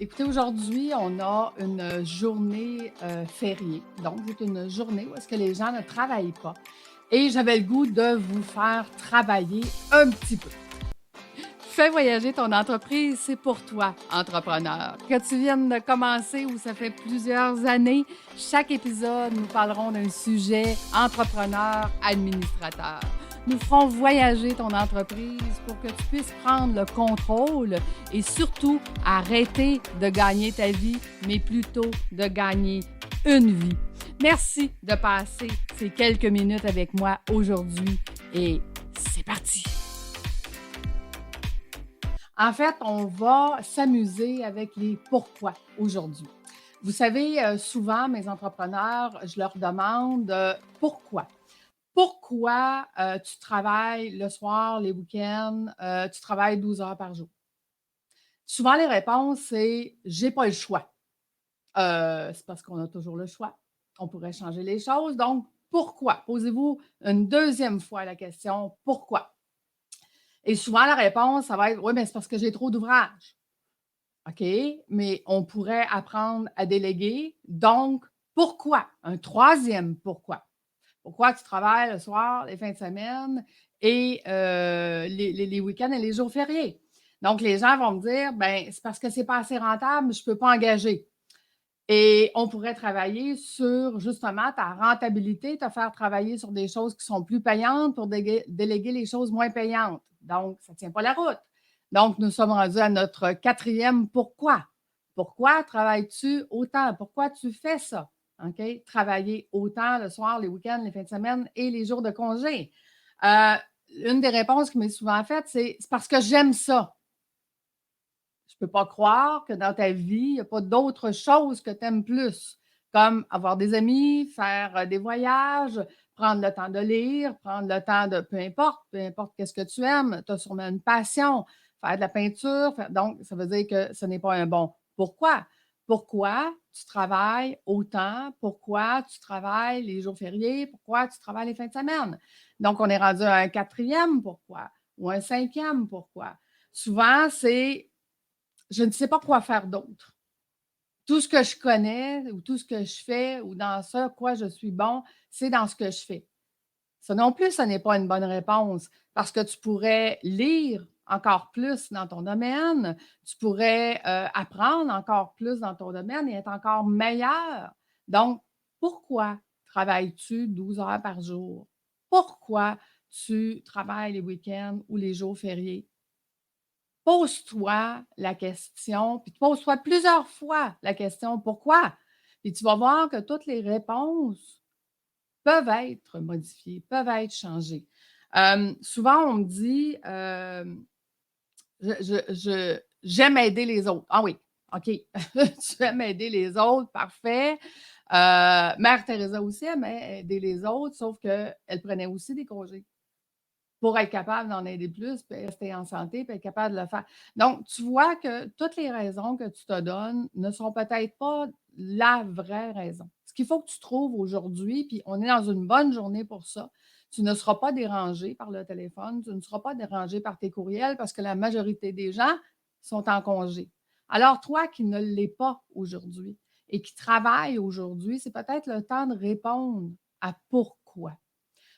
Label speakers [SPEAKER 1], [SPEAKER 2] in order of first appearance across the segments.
[SPEAKER 1] Écoutez, aujourd'hui, on a une journée fériée. Donc, c'est une journée où est-ce que les gens ne travaillent pas. Et j'avais le goût de vous faire travailler un petit peu. Fais voyager ton entreprise, c'est pour toi, entrepreneur. Que tu viennes de commencer ou ça fait plusieurs années, chaque épisode, nous parlerons d'un sujet entrepreneur, administrateur. Nous ferons voyager ton entreprise pour que tu puisses prendre le contrôle et surtout arrêter de gagner ta vie, mais plutôt de gagner une vie. Merci de passer ces quelques minutes avec moi aujourd'hui et c'est parti! En fait, on va s'amuser avec les pourquoi aujourd'hui. Vous savez, souvent, mes entrepreneurs, je leur demande pourquoi. Pourquoi tu travailles le soir, les week-ends, tu travailles 12 heures par jour? Souvent, les réponses, c'est j'ai pas le choix. C'est parce qu'on a toujours le choix. On pourrait changer les choses. Donc, pourquoi? Posez-vous une deuxième fois la question pourquoi? Et souvent, la réponse, ça va être oui, mais c'est parce que j'ai trop d'ouvrages. OK, mais on pourrait apprendre à déléguer. Donc, pourquoi? Un troisième pourquoi. Pourquoi tu travailles le soir, les fins de semaine et les week-ends et les jours fériés? Donc, les gens vont me dire, ben c'est parce que c'est pas assez rentable, je peux pas engager. Et on pourrait travailler sur justement ta rentabilité, te faire travailler sur des choses qui sont plus payantes pour déléguer les choses moins payantes. Donc, ça ne tient pas la route. Donc, nous sommes rendus à notre quatrième pourquoi. Pourquoi travailles-tu autant? Pourquoi tu fais ça? OK? Travailler autant le soir, les week-ends, les fins de semaine et les jours de congé. Euh, une des réponses qui m'est souvent faite, c'est parce que j'aime ça. Je peux pas croire que dans ta vie, il n'y a pas d'autres choses que tu aimes plus, comme avoir des amis, faire des voyages, prendre le temps de lire, prendre le temps de peu importe qu'est-ce que tu aimes, tu as sûrement une passion, faire de la peinture. Donc, ça veut dire que ce n'est pas un bon. Pourquoi? Pourquoi tu travailles autant? Pourquoi tu travailles les jours fériés? Pourquoi tu travailles les fins de semaine? Donc, on est rendu à un quatrième pourquoi ou un cinquième pourquoi. Souvent, c'est je ne sais pas quoi faire d'autre. Tout ce que je connais ou tout ce que je fais ou dans ce quoi je suis bon, c'est dans ce que je fais. Ça non plus, ce n'est pas une bonne réponse parce que tu pourrais lire encore plus dans ton domaine, tu pourrais apprendre encore plus dans ton domaine et être encore meilleur. Donc, pourquoi travailles-tu 12 heures par jour? Pourquoi tu travailles les week-ends ou les jours fériés? Pose-toi la question, puis pose-toi plusieurs fois la question «Pourquoi?» et tu vas voir que toutes les réponses peuvent être modifiées, peuvent être changées. Souvent, on me dit, «J'aime aider les autres». Ah oui, OK. Tu aimes aider les autres, parfait. Mère Teresa aussi aimait aider les autres, sauf qu'elle prenait aussi des congés pour être capable d'en aider plus, puis rester en santé, puis être capable de le faire. Donc, tu vois que toutes les raisons que tu te donnes ne sont peut-être pas la vraie raison. Ce qu'il faut que tu trouves aujourd'hui, puis on est dans une bonne journée pour ça, tu ne seras pas dérangé par le téléphone, tu ne seras pas dérangé par tes courriels parce que la majorité des gens sont en congé. Alors, toi qui ne l'es pas aujourd'hui et qui travaille aujourd'hui, c'est peut-être le temps de répondre à pourquoi.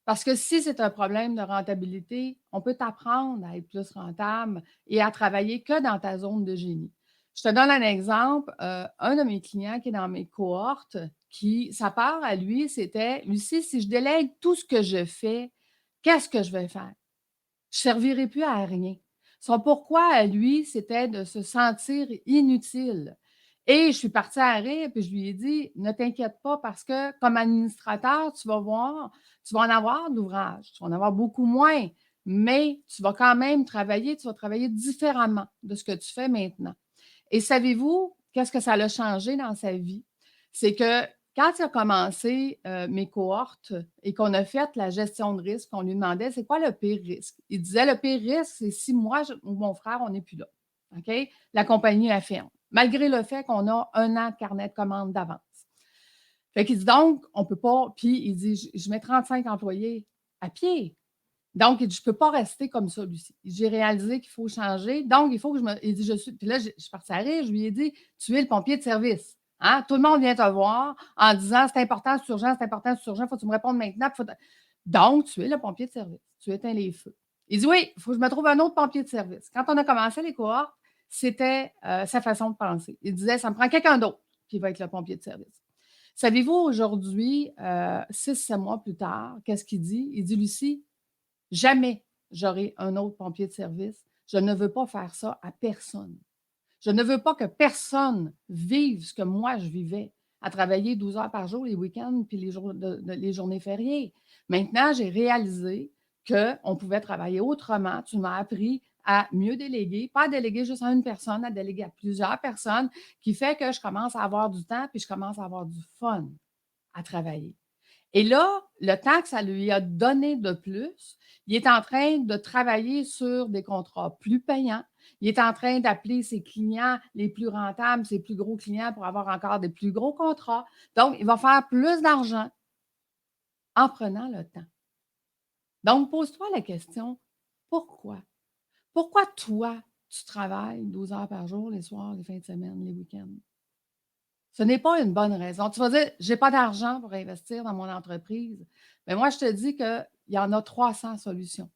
[SPEAKER 1] Parce que si c'est un problème de rentabilité, on peut t'apprendre à être plus rentable et à travailler que dans ta zone de génie. Je te donne un exemple. Un de mes clients qui est dans mes cohortes, qui, sa part à lui, c'était, Lucie, si je délègue tout ce que je fais, qu'est-ce que je vais faire? Je ne servirai plus à rien. Son pourquoi à lui, c'était de se sentir inutile. Et je suis partie à rire, puis je lui ai dit, ne t'inquiète pas parce que comme administrateur, tu vas voir, tu vas en avoir d'ouvrages, tu vas en avoir beaucoup moins, mais tu vas quand même travailler, tu vas travailler différemment de ce que tu fais maintenant. Et savez-vous qu'est-ce que ça l'a changé dans sa vie? C'est que quand il a commencé mes cohortes et qu'on a fait la gestion de risque, on lui demandait c'est quoi le pire risque? Il disait le pire risque, c'est si moi ou mon frère, on n'est plus là. OK? La compagnie a ferme, malgré le fait qu'on a un an de carnet de commandes d'avance. Fait qu'il dit donc, on ne peut pas. Puis il dit je mets 35 employés à pied. Donc, il dit, je ne peux pas rester comme ça, Lucie. J'ai réalisé qu'il faut changer. Donc, il faut que je me. Il dit, je suis. Puis là, je suis partie à rire. Je lui ai dit, tu es le pompier de service. Hein? Tout le monde vient te voir en disant, c'est important, c'est urgent, c'est important, c'est urgent, il faut que tu me répondes maintenant. Donc, tu es le pompier de service. Tu éteins les feux. Il dit, oui, il faut que je me trouve un autre pompier de service. Quand on a commencé les cohortes, c'était sa façon de penser. Il disait, ça me prend quelqu'un d'autre qui va être le pompier de service. Savez-vous, aujourd'hui, 6-7 mois plus tard, qu'est-ce qu'il dit? Il dit, Lucie, jamais j'aurai un autre pompier de service. Je ne veux pas faire ça à personne. Je ne veux pas que personne vive ce que moi je vivais, à travailler 12 heures par jour les week-ends puis les journées fériées. Maintenant, j'ai réalisé qu'on pouvait travailler autrement. Tu m'as appris à mieux déléguer, pas à déléguer juste à une personne, à déléguer à plusieurs personnes, qui fait que je commence à avoir du temps puis je commence à avoir du fun à travailler. Et là, le temps que ça lui a donné de plus, il est en train de travailler sur des contrats plus payants. Il est en train d'appeler ses clients les plus rentables, ses plus gros clients pour avoir encore des plus gros contrats. Donc, il va faire plus d'argent en prenant le temps. Donc, pose-toi la question, pourquoi? Pourquoi toi, tu travailles 12 heures par jour, les soirs, les fins de semaine, les week-ends? Ce n'est pas une bonne raison. Tu vas dire, je n'ai pas d'argent pour investir dans mon entreprise. Mais moi, je te dis qu'il y en a 300 solutions.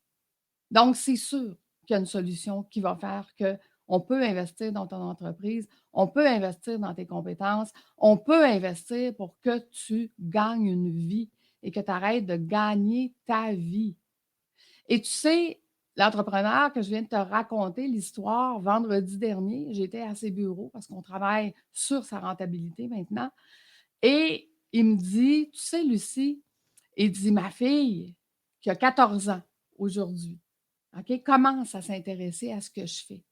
[SPEAKER 1] Donc, c'est sûr qu'il y a une solution qui va faire qu'on peut investir dans ton entreprise, on peut investir dans tes compétences, on peut investir pour que tu gagnes une vie et que tu arrêtes de gagner ta vie. Et tu sais, l'entrepreneur que je viens de te raconter l'histoire vendredi dernier, j'étais à ses bureaux parce qu'on travaille sur sa rentabilité maintenant. Et il me dit, tu sais, Lucie, il dit, ma fille, qui a 14 ans aujourd'hui, OK, commence à s'intéresser à ce que je fais.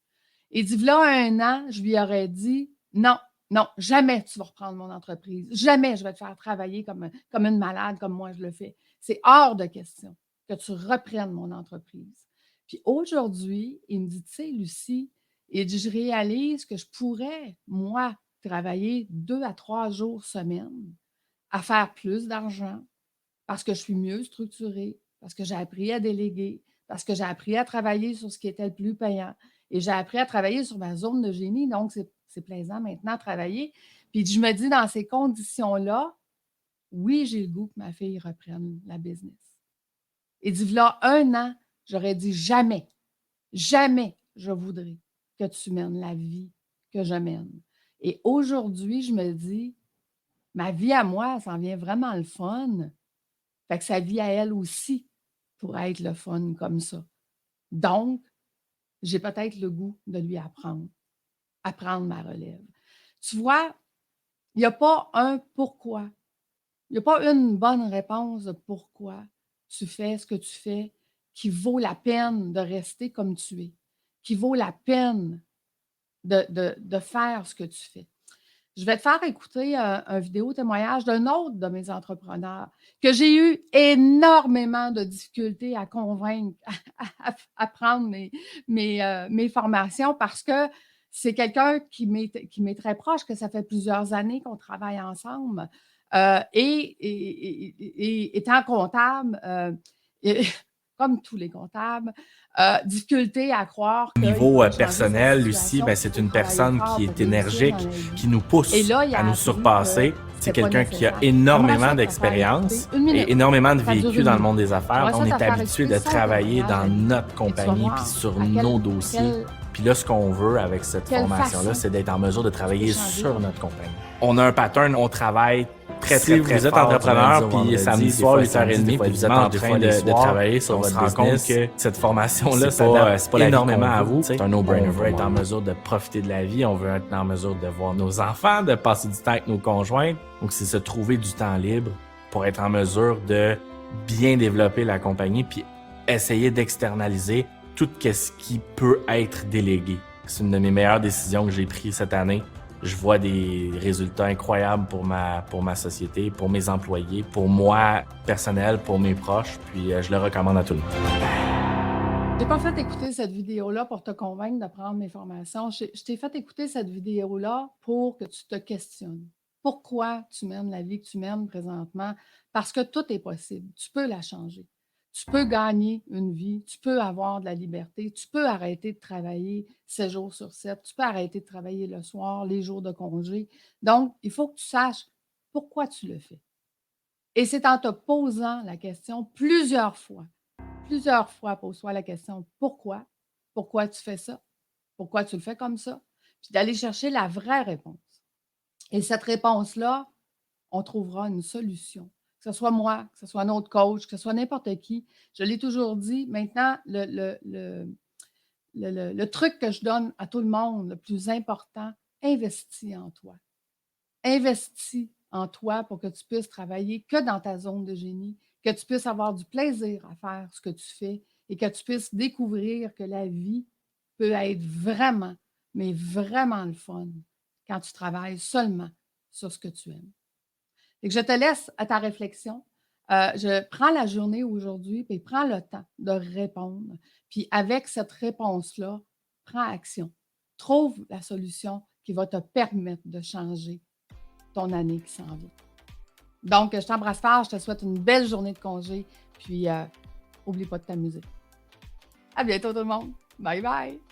[SPEAKER 1] Il dit, là, 1 an, je lui aurais dit, non, non, jamais tu vas reprendre mon entreprise. Jamais je vais te faire travailler comme une malade, comme moi je le fais. C'est hors de question que tu reprennes mon entreprise. Puis aujourd'hui, il me dit, tu sais, Lucie, il dit, je réalise que je pourrais, moi, travailler 2 à 3 jours semaine à faire plus d'argent parce que je suis mieux structurée, parce que j'ai appris à déléguer, parce que j'ai appris à travailler sur ce qui était le plus payant et j'ai appris à travailler sur ma zone de génie. Donc, c'est plaisant maintenant à travailler. Puis je me dis, dans ces conditions-là, oui, j'ai le goût que ma fille reprenne la business. Et dit, là, 1 an, j'aurais dit jamais, jamais je voudrais que tu mènes la vie que je mène. Et aujourd'hui, je me dis, ma vie à moi, ça en vient vraiment le fun. Fait que sa vie à elle aussi pourrait être le fun comme ça. Donc, j'ai peut-être le goût de lui apprendre ma relève. Tu vois, il n'y a pas un pourquoi. Il n'y a pas une bonne réponse de pourquoi tu fais ce que tu fais qui vaut la peine de rester comme tu es, qui vaut la peine de faire ce que tu fais. Je vais te faire écouter un vidéo témoignage d'un autre de mes entrepreneurs que j'ai eu énormément de difficultés à convaincre à prendre mes formations parce que c'est quelqu'un qui m'est très proche, que ça fait plusieurs années qu'on travaille ensemble. Et étant comptable, comme tous les comptables, difficulté à croire
[SPEAKER 2] Au
[SPEAKER 1] qu'il
[SPEAKER 2] niveau
[SPEAKER 1] pourrait changer sa
[SPEAKER 2] personnel, Lucie,
[SPEAKER 1] situation,
[SPEAKER 2] c'est
[SPEAKER 1] qu'il faut
[SPEAKER 2] une
[SPEAKER 1] travailler
[SPEAKER 2] personne
[SPEAKER 1] fort
[SPEAKER 2] qui
[SPEAKER 1] pour
[SPEAKER 2] est
[SPEAKER 1] réussir dans
[SPEAKER 2] énergique,
[SPEAKER 1] la vie.
[SPEAKER 2] qui nous
[SPEAKER 1] Et
[SPEAKER 2] pousse
[SPEAKER 1] là, il
[SPEAKER 2] à
[SPEAKER 1] a
[SPEAKER 2] nous
[SPEAKER 1] appris que
[SPEAKER 2] surpasser. C'est
[SPEAKER 1] c'était pas
[SPEAKER 2] quelqu'un qui a
[SPEAKER 1] nécessaire. J'aimerais
[SPEAKER 2] énormément
[SPEAKER 1] ça te faire écouter
[SPEAKER 2] d'expérience
[SPEAKER 1] 1 minute.
[SPEAKER 2] et énormément de
[SPEAKER 1] Ça dure
[SPEAKER 2] vécu
[SPEAKER 1] 1
[SPEAKER 2] dans le
[SPEAKER 1] minute.
[SPEAKER 2] monde des affaires.
[SPEAKER 1] J'aimerais
[SPEAKER 2] On
[SPEAKER 1] ça te
[SPEAKER 2] est
[SPEAKER 1] faire
[SPEAKER 2] habitué
[SPEAKER 1] écouter
[SPEAKER 2] de
[SPEAKER 1] son
[SPEAKER 2] travailler
[SPEAKER 1] témoignage
[SPEAKER 2] dans
[SPEAKER 1] à lui
[SPEAKER 2] notre
[SPEAKER 1] et tu vas
[SPEAKER 2] compagnie puis
[SPEAKER 1] voir
[SPEAKER 2] sur
[SPEAKER 1] à
[SPEAKER 2] nos dossiers. Puis là, ce qu'on veut avec cette
[SPEAKER 1] quelle
[SPEAKER 2] formation-là,
[SPEAKER 1] façon
[SPEAKER 2] c'est d'être en mesure de
[SPEAKER 1] tu peux
[SPEAKER 2] travailler
[SPEAKER 1] changer
[SPEAKER 2] sur
[SPEAKER 1] ta
[SPEAKER 2] notre
[SPEAKER 1] vie.
[SPEAKER 2] compagnie. On a un pattern, on travaille très,
[SPEAKER 3] Si
[SPEAKER 2] très
[SPEAKER 3] vous êtes
[SPEAKER 2] fort
[SPEAKER 3] entrepreneur,
[SPEAKER 2] du lundi au
[SPEAKER 3] puis
[SPEAKER 2] vendredi,
[SPEAKER 3] samedi
[SPEAKER 2] des
[SPEAKER 3] soir,
[SPEAKER 2] fois
[SPEAKER 3] 8h30,
[SPEAKER 2] samedi,
[SPEAKER 3] puis
[SPEAKER 2] puis
[SPEAKER 3] vous êtes en
[SPEAKER 2] dimanche,
[SPEAKER 3] train de travailler sur
[SPEAKER 2] on se
[SPEAKER 3] votre
[SPEAKER 2] rend compte
[SPEAKER 3] business,
[SPEAKER 2] que cette formation-là
[SPEAKER 3] c'est pas
[SPEAKER 2] s'adapte
[SPEAKER 3] la vie
[SPEAKER 2] énormément
[SPEAKER 3] qu'on
[SPEAKER 2] à
[SPEAKER 3] veut,
[SPEAKER 2] vous.
[SPEAKER 3] c'est un
[SPEAKER 2] On
[SPEAKER 3] no-brainer
[SPEAKER 2] veut
[SPEAKER 3] pour
[SPEAKER 2] être
[SPEAKER 3] moi.
[SPEAKER 2] en mesure de profiter de la vie, on veut être en mesure de voir nos enfants, de passer du temps avec nos conjoints. Donc, c'est se trouver du temps libre pour être en mesure de bien développer la compagnie puis essayer d'externaliser tout ce qui peut être délégué. C'est une de mes meilleures décisions que j'ai prises cette année. Je vois des résultats incroyables pour ma société, pour mes employés, pour moi personnel, pour mes proches, puis je le recommande à tout le monde.
[SPEAKER 1] J'ai pas fait écouter cette vidéo-là pour te convaincre de prendre mes formations. Je t'ai fait écouter cette vidéo-là pour que tu te questionnes. Pourquoi tu mènes la vie que tu mènes présentement? Parce que tout est possible. Tu peux la changer. Tu peux gagner une vie, tu peux avoir de la liberté, tu peux arrêter de travailler 7 jours sur 7, tu peux arrêter de travailler le soir, les jours de congé. Donc, il faut que tu saches pourquoi tu le fais. Et c'est en te posant la question plusieurs fois, pose-toi la question pourquoi? Pourquoi tu fais ça? Pourquoi tu le fais comme ça? Puis d'aller chercher la vraie réponse. Et cette réponse-là, on trouvera une solution. Que ce soit moi, que ce soit un autre coach, que ce soit n'importe qui. Je l'ai toujours dit. Maintenant, le truc que je donne à tout le monde, le plus important, investis en toi. Investis en toi pour que tu puisses travailler que dans ta zone de génie, que tu puisses avoir du plaisir à faire ce que tu fais et que tu puisses découvrir que la vie peut être vraiment, mais vraiment le fun quand tu travailles seulement sur ce que tu aimes. Et que je te laisse à ta réflexion. Je prends la journée aujourd'hui et prends le temps de répondre. Puis avec cette réponse-là, prends action. Trouve la solution qui va te permettre de changer ton année qui s'en vient. Donc, je t'embrasse fort, je te souhaite une belle journée de congé, puis n'oublie pas de t'amuser. À bientôt tout le monde. Bye bye!